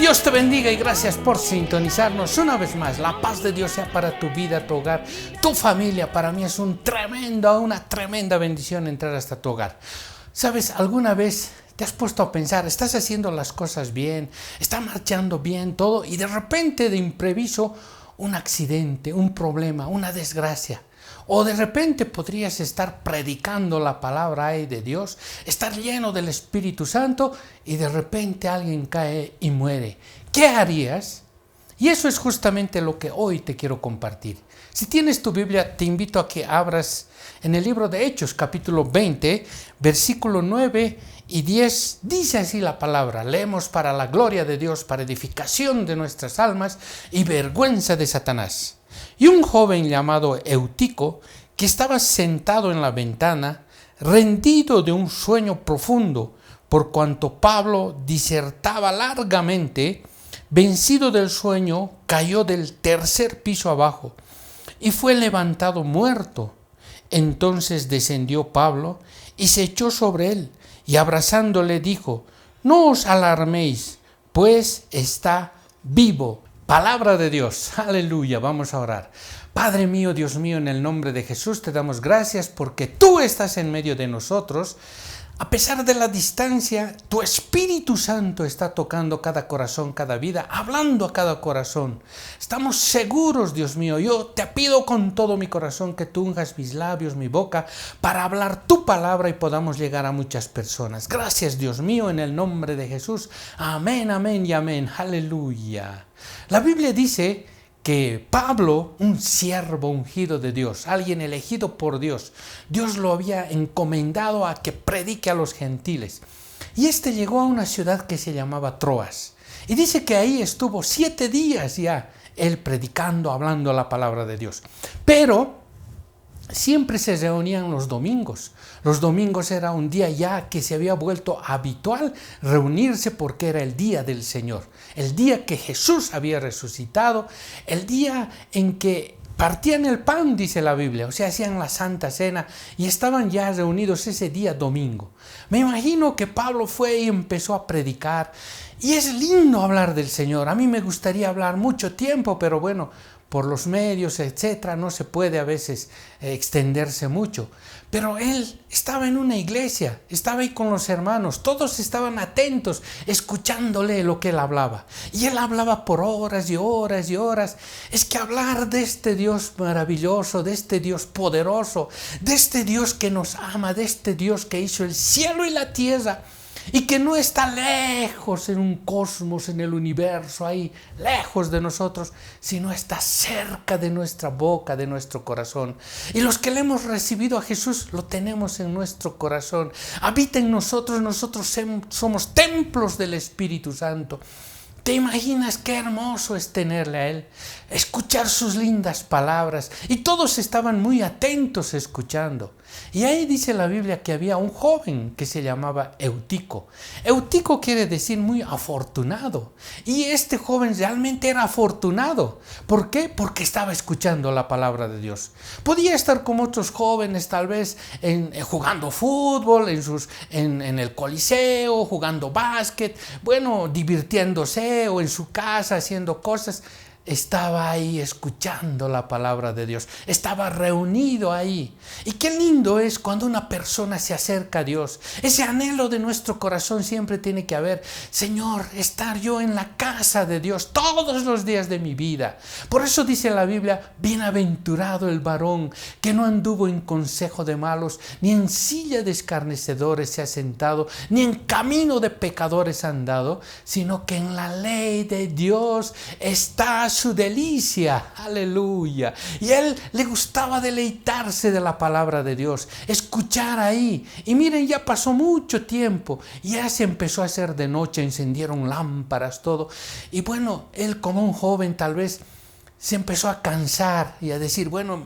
Dios te bendiga y gracias por sintonizarnos una vez más. La paz de Dios sea para tu vida, tu hogar, tu familia. Para mí es una tremenda bendición entrar hasta tu hogar. ¿Sabes? ¿Alguna vez te has puesto a pensar, estás haciendo las cosas bien, está marchando bien todo y de repente, de impreviso, un accidente, un problema, una desgracia? O de repente podrías estar predicando la palabra de Dios, estar lleno del Espíritu Santo y de repente alguien cae y muere. ¿Qué harías? Y eso es justamente lo que hoy te quiero compartir. Si tienes tu Biblia, te invito a que abras en el libro de Hechos, capítulo 20, versículo 9 y 10. Dice así la palabra: leemos: para la gloria de Dios, para edificación de nuestras almas y vergüenza de Satanás. Y un joven llamado Eutico, que estaba sentado en la ventana, rendido de un sueño profundo, por cuanto Pablo disertaba largamente, vencido del sueño, cayó del tercer piso abajo y fue levantado muerto. Entonces descendió Pablo y se echó sobre él, y abrazándole dijo: no os alarméis, pues está vivo. Palabra de Dios, aleluya. Vamos a orar. Padre mío, Dios mío, en el nombre de Jesús te damos gracias porque tú estás en medio de nosotros. A pesar de la distancia, tu Espíritu Santo está tocando cada corazón, cada vida, hablando a cada corazón. Estamos seguros, Dios mío. Yo te pido con todo mi corazón que tú unjas mis labios, mi boca, para hablar tu palabra y podamos llegar a muchas personas. Gracias, Dios mío, en el nombre de Jesús. Amén, amén y amén. Aleluya. La Biblia dice que Pablo, un siervo ungido de Dios, alguien elegido por Dios, Dios lo había encomendado a que predique a los gentiles. Y llegó a una ciudad que se llamaba Troas. Y dice que ahí estuvo 7 días ya él predicando, hablando la palabra de Dios. Pero siempre se reunían los domingos. Los domingos era un día ya que se había vuelto habitual reunirse porque era el día del Señor. El día que Jesús había resucitado, el día en que partían el pan, dice la Biblia, o sea, hacían la Santa Cena y estaban ya reunidos ese día domingo. Me imagino que Pablo fue y empezó a predicar. Y es lindo hablar del Señor. A mí me gustaría hablar mucho tiempo, pero bueno, por los medios, etcétera, no se puede a veces extenderse mucho. Pero él estaba en una iglesia, estaba ahí con los hermanos, todos estaban atentos, escuchándole lo que él hablaba. Y él hablaba por horas y horas y horas. Es que hablar de este Dios maravilloso, de este Dios poderoso, de este Dios que nos ama, de este Dios que hizo el cielo y la tierra, y que no está lejos en un cosmos, en el universo, ahí lejos de nosotros, sino está cerca de nuestra boca, de nuestro corazón. Y los que le hemos recibido a Jesús, lo tenemos en nuestro corazón. Habita en nosotros, nosotros somos templos del Espíritu Santo. ¿Te imaginas qué hermoso es tenerle a Él? Escuchar sus lindas palabras. Y todos estaban muy atentos escuchando. Y ahí dice la Biblia que había un joven que se llamaba Eutico. Eutico quiere decir muy afortunado. Y este joven realmente era afortunado. ¿Por qué? Porque estaba escuchando la palabra de Dios. Podía estar como otros jóvenes tal vez jugando fútbol, en el coliseo, jugando básquet, bueno, divirtiéndose o en su casa haciendo cosas. Estaba ahí escuchando la palabra de Dios, estaba reunido ahí. Y qué lindo es cuando una persona se acerca a Dios. Ese anhelo de nuestro corazón siempre tiene que haber: Señor, estar yo en la casa de Dios todos los días de mi vida. Por eso dice la Biblia: bienaventurado el varón que no anduvo en consejo de malos, ni en silla de escarnecedores se ha sentado, ni en camino de pecadores ha andado, sino que en la ley de Dios está su delicia. Aleluya. Y a él le gustaba deleitarse de la palabra de Dios, escuchar ahí. Y miren, ya pasó mucho tiempo, ya se empezó a hacer de noche, encendieron lámparas, todo. Y bueno, él como un joven tal vez se empezó a cansar y a decir: bueno,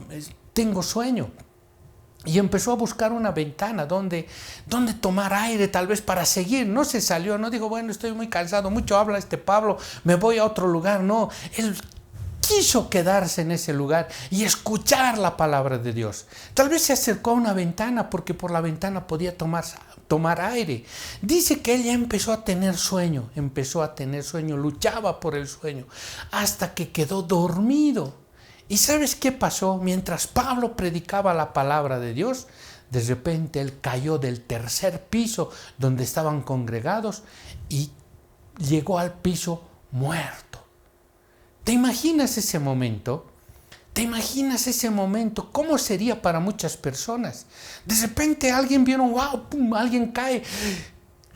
tengo sueño. Y empezó a buscar una ventana donde tomar aire, tal vez para seguir. No se salió, no dijo: bueno, estoy muy cansado, mucho habla este Pablo, me voy a otro lugar. No, él quiso quedarse en ese lugar y escuchar la palabra de Dios. Tal vez se acercó a una ventana porque por la ventana podía tomar aire. Dice que ella empezó a tener sueño, luchaba por el sueño, hasta que quedó dormido. ¿Y sabes qué pasó? Mientras Pablo predicaba la palabra de Dios, de repente él cayó del tercer piso donde estaban congregados y llegó al piso muerto. ¿Te imaginas ese momento? ¿Te imaginas ese momento? ¿Cómo sería para muchas personas? De repente alguien vieron, wow, pum, alguien cae.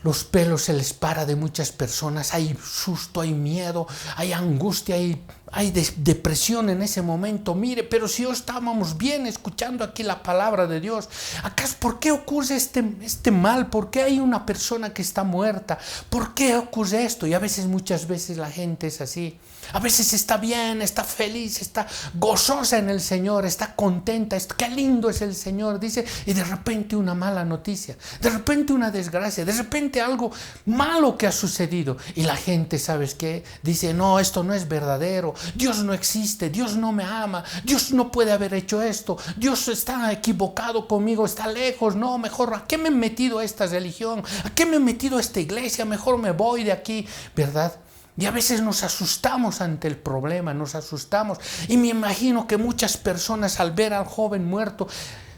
Los pelos se les para de muchas personas, hay susto, hay miedo, hay angustia, hay depresión en ese momento. Mire, pero si estábamos bien escuchando aquí la palabra de Dios, ¿acaso por qué ocurre este mal? ¿Por qué hay una persona que está muerta? ¿Por qué ocurre esto? Y muchas veces la gente es así. A veces está bien, está feliz, está gozosa en el Señor, está contenta, qué lindo es el Señor, dice, y de repente una mala noticia, de repente una desgracia, de repente algo malo que ha sucedido. Y la gente, ¿sabes qué? Dice, no, esto no es verdadero, Dios no existe, Dios no me ama, Dios no puede haber hecho esto, Dios está equivocado conmigo, está lejos, no, mejor, ¿a qué me he metido a esta religión? ¿A qué me he metido a esta iglesia? Mejor me voy de aquí, ¿verdad? Y a veces nos asustamos ante el problema, nos asustamos. Y me imagino que muchas personas al ver al joven muerto,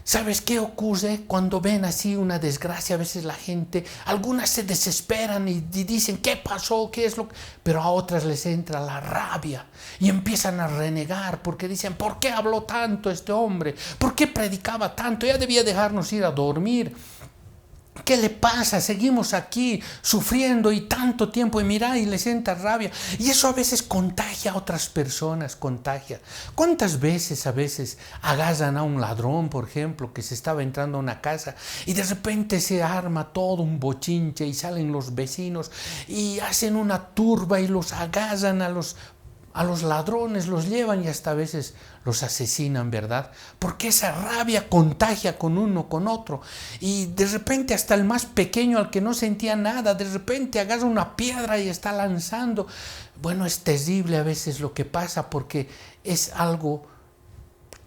¿sabes qué ocurre? Cuando ven así una desgracia, a veces la gente, algunas se desesperan y dicen, ¿qué pasó? ¿Qué es lo que...? Pero a otras les entra la rabia y empiezan a renegar porque dicen, ¿por qué habló tanto este hombre? ¿Por qué predicaba tanto? Ya debía dejarnos ir a dormir. ¿Qué le pasa? Seguimos aquí sufriendo y tanto tiempo y mira y les entra rabia. Y eso a veces contagia a otras personas, contagia. ¿Cuántas veces agarran a un ladrón, por ejemplo, que se estaba entrando a una casa y de repente se arma todo un bochinche y salen los vecinos y hacen una turba y los agarran a los ladrones, los llevan y hasta a veces los asesinan, ¿verdad? Porque esa rabia contagia con uno, con otro. Y de repente hasta el más pequeño, al que no sentía nada, de repente agarra una piedra y está lanzando. Bueno, es terrible a veces lo que pasa porque es algo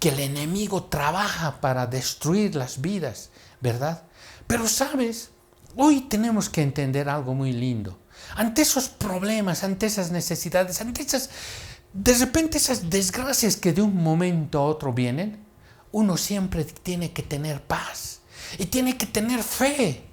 que el enemigo trabaja para destruir las vidas, ¿verdad? Pero sabes, hoy tenemos que entender algo muy lindo. Ante esos problemas, ante esas necesidades, de repente esas desgracias que de un momento a otro vienen, uno siempre tiene que tener paz y tiene que tener fe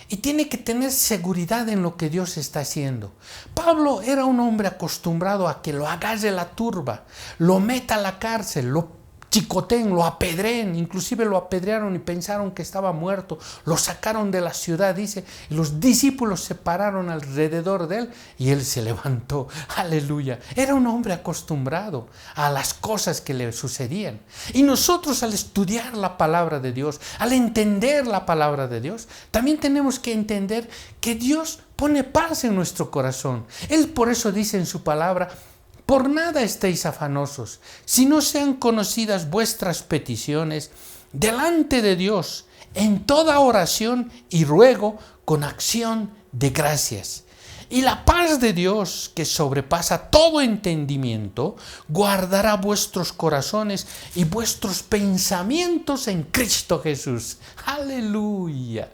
y tiene que tener seguridad en lo que Dios está haciendo. Pablo era un hombre acostumbrado a que lo agarre la turba, lo meta a la cárcel, lo chicoteen, lo apedreen, inclusive lo apedrearon y pensaron que estaba muerto, lo sacaron de la ciudad, dice, y los discípulos se pararon alrededor de él y él se levantó, aleluya. Era un hombre acostumbrado a las cosas que le sucedían. Y nosotros al estudiar la palabra de Dios, al entender la palabra de Dios, también tenemos que entender que Dios pone paz en nuestro corazón. Él por eso dice en su palabra, por nada estéis afanosos, si no sean conocidas vuestras peticiones delante de Dios, en toda oración y ruego con acción de gracias. Y la paz de Dios, que sobrepasa todo entendimiento, guardará vuestros corazones y vuestros pensamientos en Cristo Jesús. ¡Aleluya!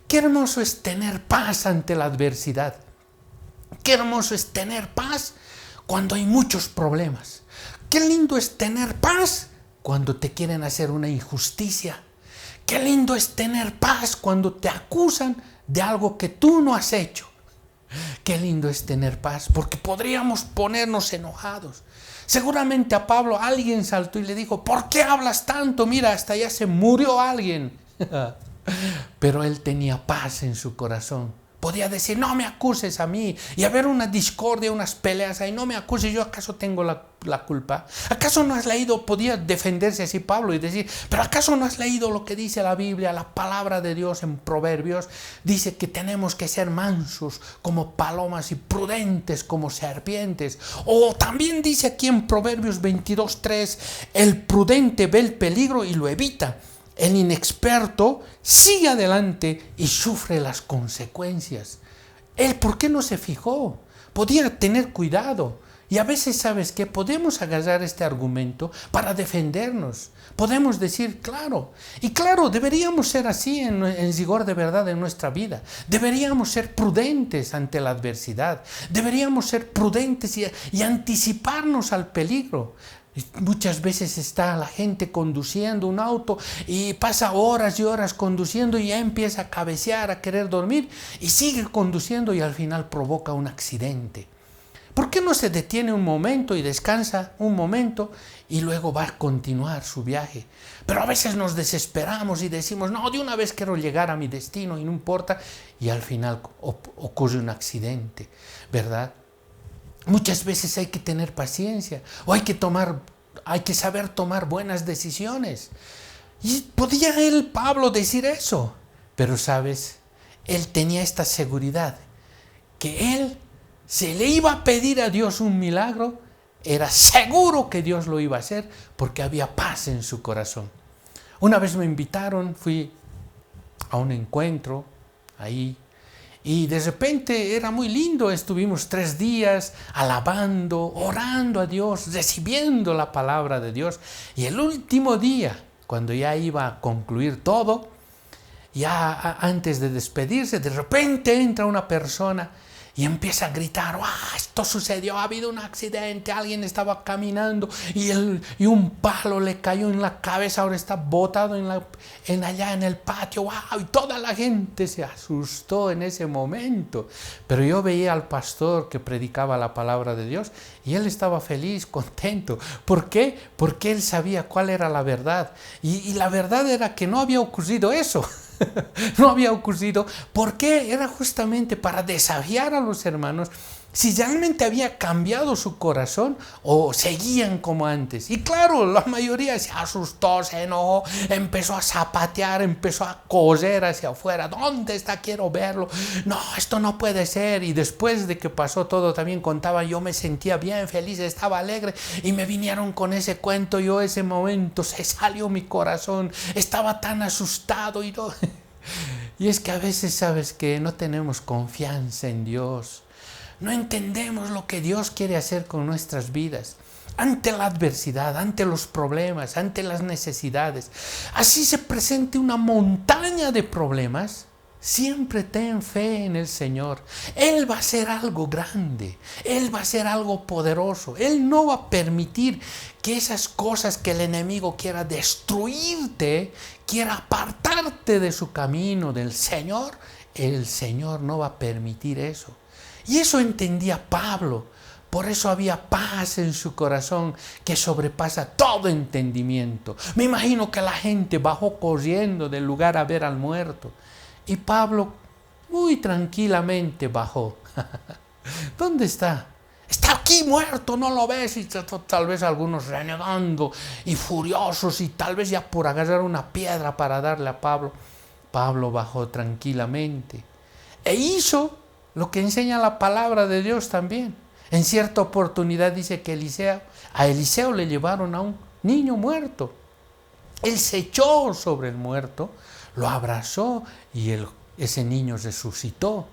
Qué hermoso es tener paz ante la adversidad. Qué hermoso es tener paz cuando hay muchos problemas. Qué lindo es tener paz cuando te quieren hacer una injusticia. Qué lindo es tener paz cuando te acusan de algo que tú no has hecho. Qué lindo es tener paz, porque podríamos ponernos enojados. Seguramente a Pablo alguien saltó y le dijo, ¿por qué hablas tanto? Mira, hasta ya se murió alguien. Pero él tenía paz en su corazón. Podía decir, no me acuses a mí, y haber una discordia, unas peleas ahí, no me acuses, yo acaso tengo la culpa. ¿Acaso no has leído? Podía defenderse así Pablo y decir, pero ¿acaso no has leído lo que dice la Biblia, la palabra de Dios en Proverbios? Dice que tenemos que ser mansos como palomas y prudentes como serpientes. O también dice aquí en Proverbios 22:3, el prudente ve el peligro y lo evita. El inexperto sigue adelante y sufre las consecuencias. Él, ¿por qué no se fijó? Podía tener cuidado. Y a veces, ¿sabes qué? Podemos agarrar este argumento para defendernos. Podemos decir, claro, y claro, deberíamos ser así en rigor de verdad en nuestra vida. Deberíamos ser prudentes ante la adversidad. Deberíamos ser prudentes y anticiparnos al peligro. Muchas veces está la gente conduciendo un auto y pasa horas y horas conduciendo y ya empieza a cabecear, a querer dormir y sigue conduciendo y al final provoca un accidente. ¿Por qué no se detiene un momento y descansa un momento y luego va a continuar su viaje? Pero a veces nos desesperamos y decimos, no, de una vez quiero llegar a mi destino y no importa, y al final ocurre un accidente, ¿verdad? Muchas veces hay que tener paciencia o hay que saber tomar buenas decisiones. Y podía Pablo, decir eso, pero sabes, él tenía esta seguridad que él se le iba a pedir a Dios un milagro, era seguro que Dios lo iba a hacer porque había paz en su corazón. Una vez me invitaron, fui a un encuentro ahí y de repente era muy lindo, estuvimos 3 días alabando, orando a Dios, recibiendo la palabra de Dios y el último día, cuando ya iba a concluir todo, ya antes de despedirse, de repente entra una persona y empieza a gritar, esto sucedió, ha habido un accidente, alguien estaba caminando y un palo le cayó en la cabeza, ahora está botado allá en el patio, y toda la gente se asustó en ese momento. Pero yo veía al pastor que predicaba la palabra de Dios y él estaba feliz, contento. ¿Por qué? Porque él sabía cuál era la verdad y la verdad era que no había ocurrido eso. No había ocurrido. ¿Por qué? Era justamente para desafiar a los hermanos si realmente había cambiado su corazón o seguían como antes. Y claro, la mayoría se asustó, se enojó, empezó a zapatear, empezó a correr hacia afuera. ¿Dónde está? Quiero verlo. No, esto no puede ser. Y después de que pasó todo, también contaba, yo me sentía bien feliz, estaba alegre y me vinieron con ese cuento. Yo ese momento se salió mi corazón, estaba tan asustado y no... Y es que a veces, sabes, que no tenemos confianza en Dios. No entendemos lo que Dios quiere hacer con nuestras vidas. Ante la adversidad, ante los problemas, ante las necesidades. Así se presente una montaña de problemas. Siempre ten fe en el Señor. Él va a hacer algo grande. Él va a hacer algo poderoso. Él no va a permitir que esas cosas que el enemigo quiera destruirte, quiera apartarte de su camino, del Señor. El Señor no va a permitir eso. Y eso entendía Pablo. Por eso había paz en su corazón que sobrepasa todo entendimiento. Me imagino que la gente bajó corriendo del lugar a ver al muerto. Y Pablo muy tranquilamente bajó. ¿Dónde está? Está aquí muerto, ¿no lo ves? Y tal vez algunos renegando y furiosos y tal vez ya por agarrar una piedra para darle a Pablo. Pablo bajó tranquilamente e hizo lo que enseña la palabra de Dios también. En cierta oportunidad dice que a Eliseo le llevaron a un niño muerto. Él se echó sobre el muerto, lo abrazó y ese niño resucitó.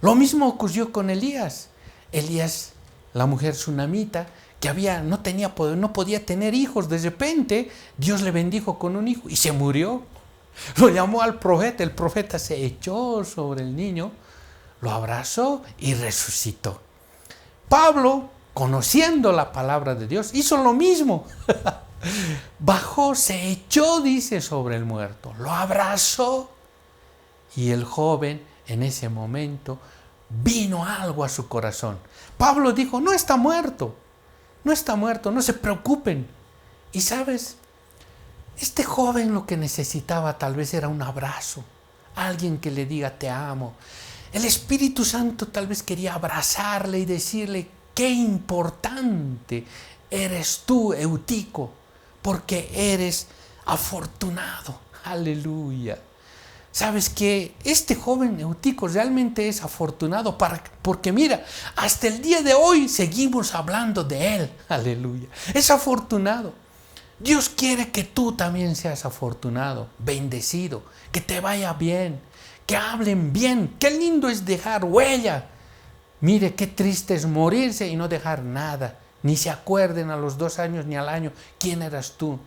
Lo mismo ocurrió con Elías. Elías, la mujer sunamita, que no podía tener hijos, de repente Dios le bendijo con un hijo y se murió. Lo llamó al profeta, el profeta se echó sobre el niño, lo abrazó y resucitó. Pablo, conociendo la palabra de Dios, hizo lo mismo. Bajó, se echó, dice, sobre el muerto, lo abrazó y el joven en ese momento vino algo a su corazón. Pablo dijo, no está muerto, no se preocupen. Y sabes, este joven lo que necesitaba tal vez era un abrazo, alguien que le diga te amo. El Espíritu Santo tal vez quería abrazarle y decirle qué importante eres tú, Eutico, porque eres afortunado. Aleluya. ¿Sabes que este joven Eutico realmente es afortunado? Porque mira, hasta el día de hoy seguimos hablando de él. Aleluya. Es afortunado. Dios quiere que tú también seas afortunado, bendecido, que te vaya bien, que hablen bien. Qué lindo es dejar huella. Mire qué triste es morirse y no dejar nada. Ni se acuerden a los 2 años ni al año quién eras tú.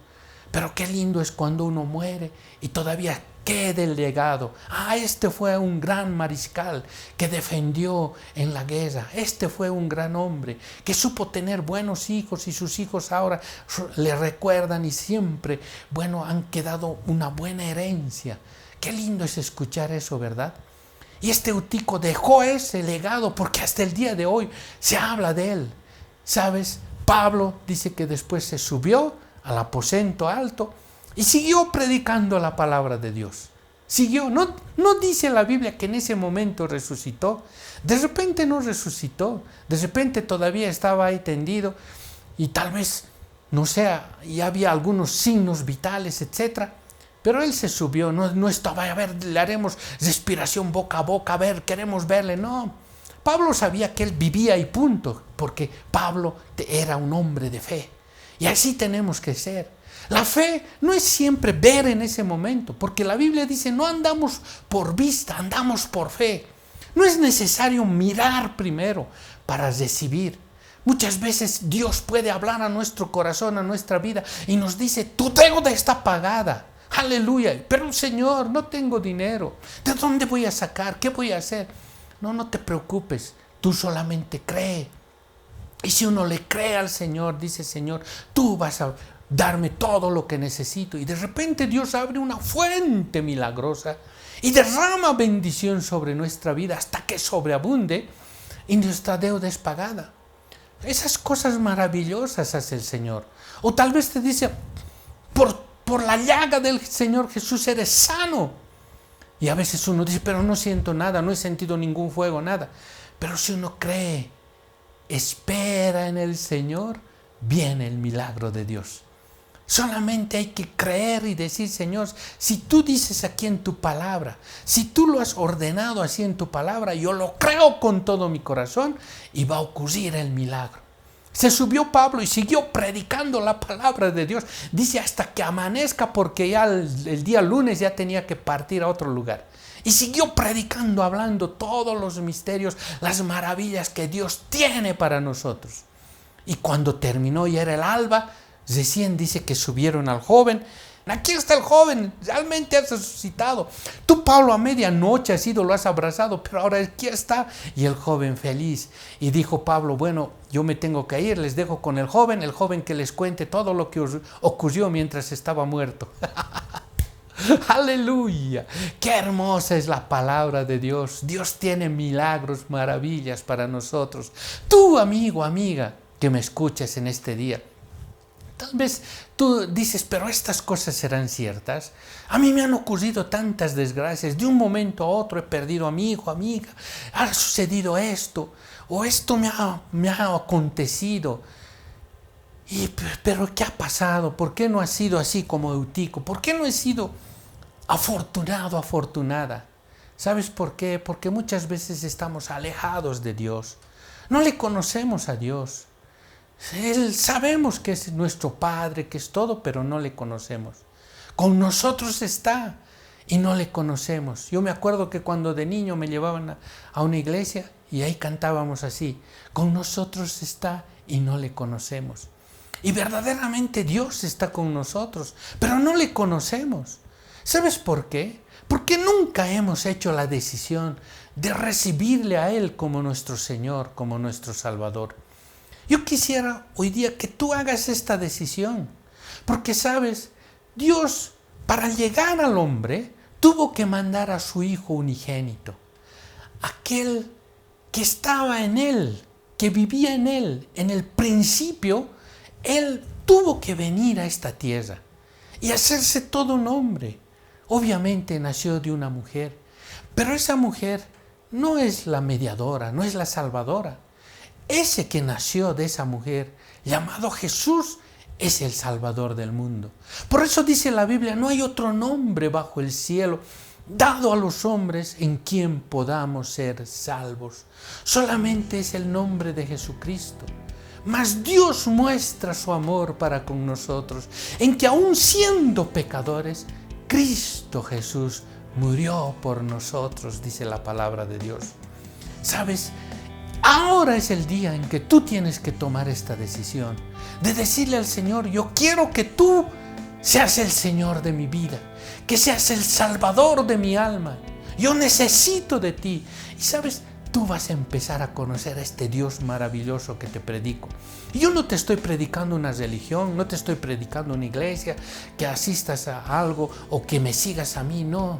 Pero qué lindo es cuando uno muere y todavía quede el legado. Este fue un gran mariscal que defendió en la guerra. Este fue un gran hombre que supo tener buenos hijos y sus hijos ahora le recuerdan y siempre, han quedado una buena herencia. Qué lindo es escuchar eso, ¿verdad? Y este Eutico dejó ese legado porque hasta el día de hoy se habla de él. ¿Sabes? Pablo dice que después se subió al aposento alto y siguió predicando la palabra de Dios. Siguió, no dice la Biblia que en ese momento resucitó. De repente no resucitó, de repente todavía estaba ahí tendido y tal vez, no sé, y había algunos signos vitales, etcétera. Pero él se subió, no estaba, a ver, le haremos respiración boca a boca, a ver, queremos verle, no. Pablo sabía que él vivía y punto, porque Pablo era un hombre de fe. Y así tenemos que ser. La fe no es siempre ver en ese momento, porque la Biblia dice, no andamos por vista, andamos por fe. No es necesario mirar primero para recibir. Muchas veces Dios puede hablar a nuestro corazón, a nuestra vida, y nos dice, tu deuda está pagada. Aleluya, pero Señor, no tengo dinero. ¿De dónde voy a sacar? ¿Qué voy a hacer? No te preocupes, tú solamente cree. Y si uno le cree al Señor, dice Señor, tú vas a darme todo lo que necesito. Y de repente Dios abre una fuente milagrosa y derrama bendición sobre nuestra vida hasta que sobreabunde y nuestra deuda es pagada. Esas cosas maravillosas hace el Señor. O tal vez te dice, por la llaga del Señor Jesús eres sano. Y a veces uno dice, pero no siento nada, no he sentido ningún fuego, nada. Pero si uno cree, espera en el Señor, viene el milagro de Dios. Solamente hay que creer y decir, Señor, si tú dices aquí en tu palabra, si tú lo has ordenado así en tu palabra, yo lo creo con todo mi corazón y va a ocurrir el milagro. Se subió Pablo y siguió predicando la palabra de Dios. Dice hasta que amanezca porque ya el día lunes ya tenía que partir a otro lugar. Y siguió predicando, hablando todos los misterios, las maravillas que Dios tiene para nosotros. Y cuando terminó y era el alba, recién dice que subieron al joven. Aquí está el joven, realmente has resucitado. Tú, Pablo, a medianoche has ido, lo has abrazado, pero ahora aquí está. Y el joven feliz. Y dijo Pablo, bueno, yo me tengo que ir, les dejo con el joven que les cuente todo lo que ocurrió mientras estaba muerto. Aleluya, qué hermosa es la palabra de Dios. Dios tiene milagros, maravillas para nosotros. Tú, amigo, amiga, que me escuchas en este día, tal vez tú dices, pero estas cosas serán ciertas. A mí me han ocurrido tantas desgracias. De un momento a otro he perdido a mi hijo, amiga. Ha sucedido esto. O esto me ha acontecido. Pero ¿qué ha pasado? ¿Por qué no ha sido así como Eutico? ¿Por qué no he sido afortunado, afortunada? ¿Sabes por qué? Porque muchas veces estamos alejados de Dios. No le conocemos a Dios. Sabemos que es nuestro Padre, que es todo, pero no le conocemos. Con nosotros está y no le conocemos. Yo me acuerdo que cuando de niño me llevaban a una iglesia y ahí cantábamos así, con nosotros está y no le conocemos. Y verdaderamente Dios está con nosotros, pero no le conocemos. ¿Sabes por qué? Porque nunca hemos hecho la decisión de recibirle a Él como nuestro Señor, como nuestro Salvador. Yo quisiera hoy día que tú hagas esta decisión, porque sabes, Dios para llegar al hombre tuvo que mandar a su Hijo unigénito, aquel que estaba en Él, que vivía en Él, en el principio. Él tuvo que venir a esta tierra y hacerse todo un hombre. Obviamente nació de una mujer, pero esa mujer no es la mediadora, no es la salvadora. Ese que nació de esa mujer, llamado Jesús, es el Salvador del mundo. Por eso dice la Biblia, no hay otro nombre bajo el cielo dado a los hombres en quien podamos ser salvos. Solamente es el nombre de Jesucristo. Mas Dios muestra su amor para con nosotros, en que aun siendo pecadores, Cristo Jesús murió por nosotros, dice la palabra de Dios. ¿Sabes? Ahora es el día en que tú tienes que tomar esta decisión de decirle al Señor: yo quiero que tú seas el Señor de mi vida, que seas el Salvador de mi alma. Yo necesito de ti. Y sabes, tú vas a empezar a conocer a este Dios maravilloso que te predico. Y yo no te estoy predicando una religión, no te estoy predicando una iglesia, que asistas a algo o que me sigas a mí, no.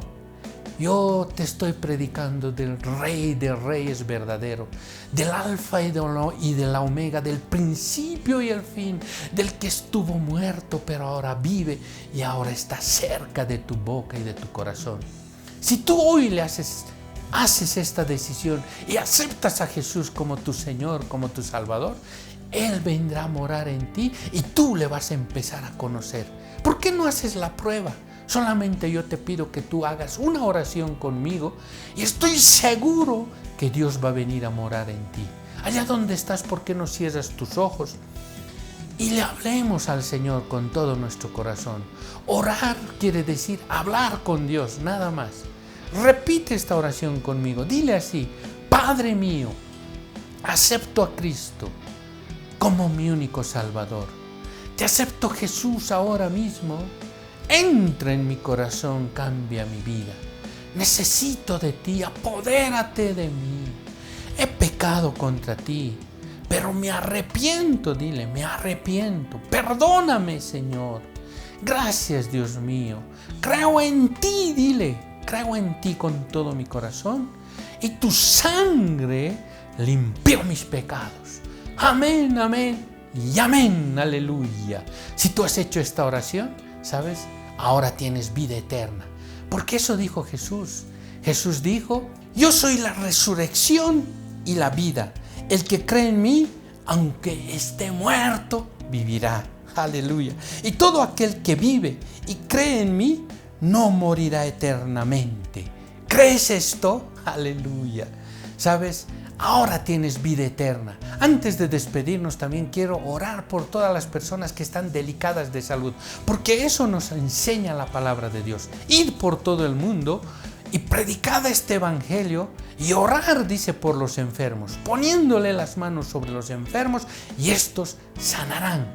Yo te estoy predicando del Rey de Reyes verdadero, del Alfa y de la Omega, del principio y el fin, del que estuvo muerto pero ahora vive y ahora está cerca de tu boca y de tu corazón. Si tú hoy le haces esta decisión y aceptas a Jesús como tu Señor, como tu Salvador, Él vendrá a morar en ti y tú le vas a empezar a conocer. ¿Por qué no haces la prueba? Solamente yo te pido que tú hagas una oración conmigo y estoy seguro que Dios va a venir a morar en ti. Allá donde estás, ¿por qué no cierras tus ojos y le hablemos al Señor con todo nuestro corazón? Orar quiere decir hablar con Dios, nada más. Repite esta oración conmigo. Dile así: Padre mío, acepto a Cristo como mi único Salvador. Te acepto, Jesús, ahora mismo. Entra en mi corazón, cambia mi vida. Necesito de ti, apodérate de mí. He pecado contra ti, pero me arrepiento, dile, me arrepiento. Perdóname, Señor. Gracias, Dios mío. Creo en ti, dile. Creo en ti con todo mi corazón y tu sangre limpió mis pecados. Amén, amén y amén, aleluya. Si tú has hecho esta oración, ¿sabes? Ahora tienes vida eterna. Porque eso dijo Jesús. Jesús dijo: yo soy la resurrección y la vida. El que cree en mí, aunque esté muerto, vivirá. Aleluya. Y todo aquel que vive y cree en mí, no morirá eternamente. ¿Crees esto? Aleluya. ¿Sabes? Ahora tienes vida eterna. Antes de despedirnos, también quiero orar por todas las personas que están delicadas de salud, porque eso nos enseña la palabra de Dios. Ir por todo el mundo y predicar este evangelio y orar, dice, por los enfermos, poniéndole las manos sobre los enfermos y estos sanarán.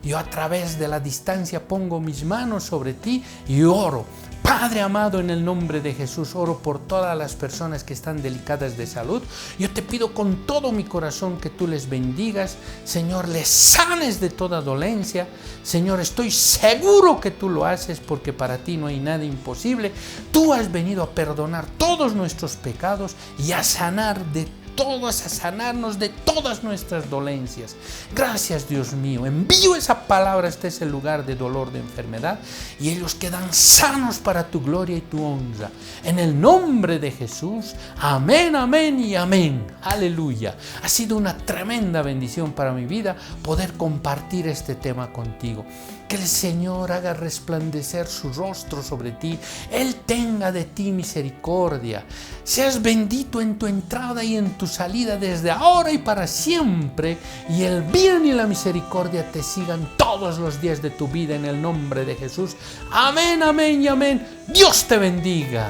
Yo a través de la distancia pongo mis manos sobre ti y oro. Padre amado, en el nombre de Jesús, oro por todas las personas que están delicadas de salud. Yo te pido con todo mi corazón que tú les bendigas, Señor, les sanes de toda dolencia. Señor, estoy seguro que tú lo haces porque para ti no hay nada imposible. Tú has venido a perdonar todos nuestros pecados y a sanarnos de todas nuestras dolencias. Gracias, Dios mío. Envío esa palabra hasta ese lugar de dolor, de enfermedad, y ellos quedan sanos para tu gloria y tu honra. En el nombre de Jesús, amén, amén y amén. Aleluya. Ha sido una tremenda bendición para mi vida poder compartir este tema contigo. Que el Señor haga resplandecer su rostro sobre ti. Él tenga de ti misericordia. Seas bendito en tu entrada y en tu salida desde ahora y para siempre. Y el bien y la misericordia te sigan todos los días de tu vida en el nombre de Jesús. Amén, amén y amén. Dios te bendiga.